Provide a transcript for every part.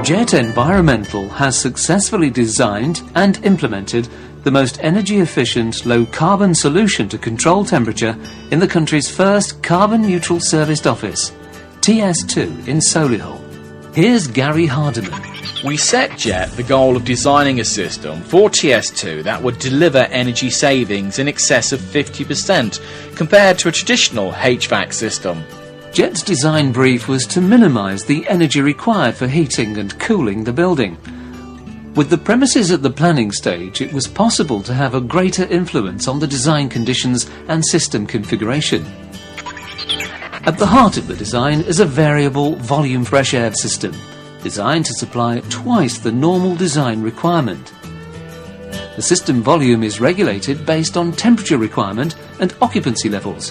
Jet Environmental has successfully designed and implemented the most energy-efficient, low-carbon solution to control temperature in the country's first carbon-neutral serviced office, TS2 in Solihull. Here's Gary Hardiman. We set Jet the goal of designing a system for TS2 that would deliver energy savings in excess of 50% compared to a traditional HVAC system. Jet's design brief was to minimise the energy required for heating and cooling the building. With the premises at the planning stage, it was possible to have a greater influence on the design conditions and system configuration. At the heart of the design is a variable volume fresh air system, designed to supply twice the normal design requirement. The system volume is regulated based on temperature requirement and occupancy levels.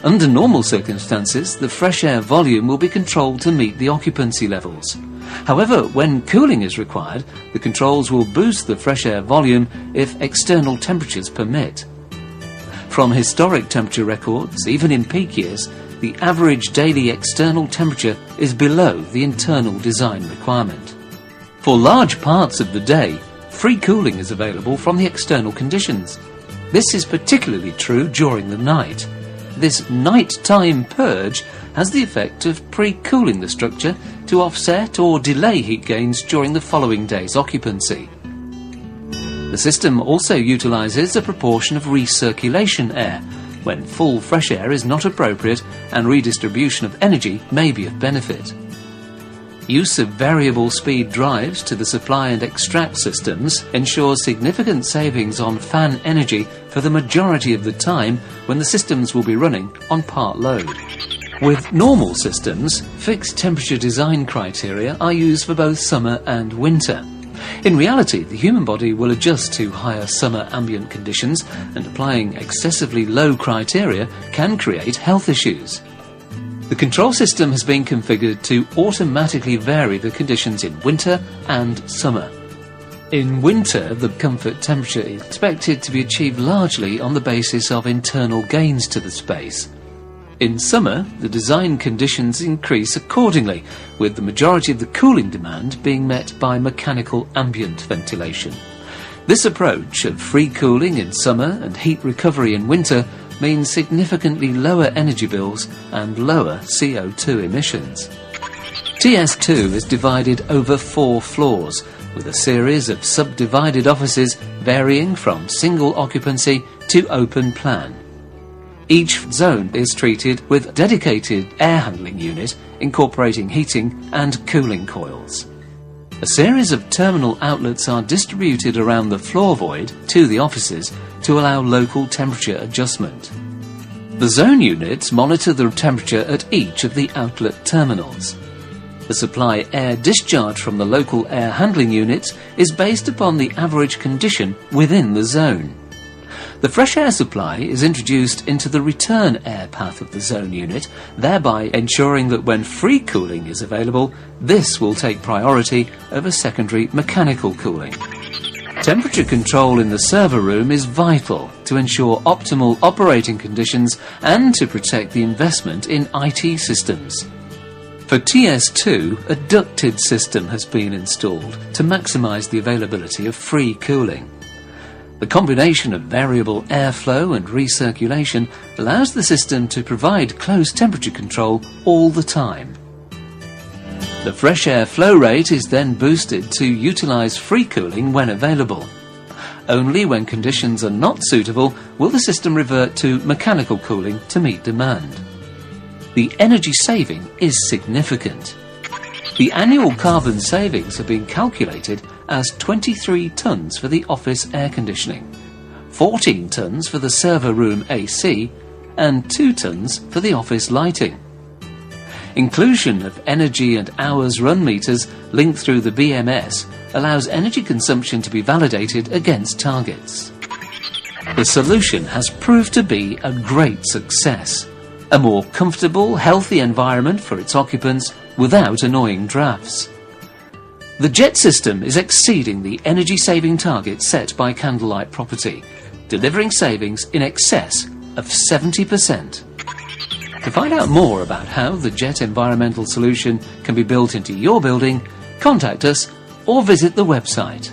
Under normal circumstances, the fresh air volume will be controlled to meet the occupancy levels. However, when cooling is required, the controls will boost the fresh air volume if external temperatures permit. From historic temperature records, even in peak years, the average daily external temperature is below the internal design requirement. For large parts of the day, free cooling is available from the external conditions. This is particularly true during the night. This nighttime purge has the effect of pre-cooling the structure to offset or delay heat gains during the following day's occupancy. The system also utilises a proportion of recirculation air when full fresh air is not appropriate and redistribution of energy may be of benefit. Use of variable speed drives to the supply and extract systems ensures significant savings on fan energy for the majority of the time when the systems will be running on part load. With normal systems, fixed temperature design criteria are used for both summer and winter. In reality, the human body will adjust to higher summer ambient conditions, and applying excessively low criteria can create health issues. The control system has been configured to automatically vary the conditions in winter and summer. In winter, the comfort temperature is expected to be achieved largely on the basis of internal gains to the space. In summer, the design conditions increase accordingly, with the majority of the cooling demand being met by mechanical ambient ventilation. This approach of free cooling in summer and heat recovery in winter means significantly lower energy bills and lower CO2 emissions. TS2 is divided over 4 floors, with a series of subdivided offices varying from single occupancy to open plan. Each zone is treated with a dedicated air handling unit incorporating heating and cooling coils. A series of terminal outlets are distributed around the floor void to the offices to allow local temperature adjustment. The zone units monitor the temperature at each of the outlet terminals. The supply air discharge from the local air handling units is based upon the average condition within the zone. The fresh air supply is introduced into the return air path of the zone unit, thereby ensuring that when free cooling is available, this will take priority over secondary mechanical cooling. Temperature control in the server room is vital to ensure optimal operating conditions and to protect the investment in IT systems. For TS2, a ducted system has been installed to maximise the availability of free cooling. The combination of variable airflow and recirculation allows the system to provide close temperature control all the time. The fresh air flow rate is then boosted to utilise free cooling when available. Only when conditions are not suitable will the system revert to mechanical cooling to meet demand. The energy saving is significant. The annual carbon savings have been calculated as 23 tonnes for the office air conditioning, 14 tonnes for the server room AC, and 2 tonnes for the office lighting. Inclusion of energy and hours run meters linked through the BMS allows energy consumption to be validated against targets. The solution has proved to be a great success. A more comfortable, healthy environment for its occupants without annoying drafts. The Jet system is exceeding the energy-saving targets set by Candlelight Property, delivering savings in excess of 70%. To find out more about how the Jet environmental solution can be built into your building, Contact us or visit the website.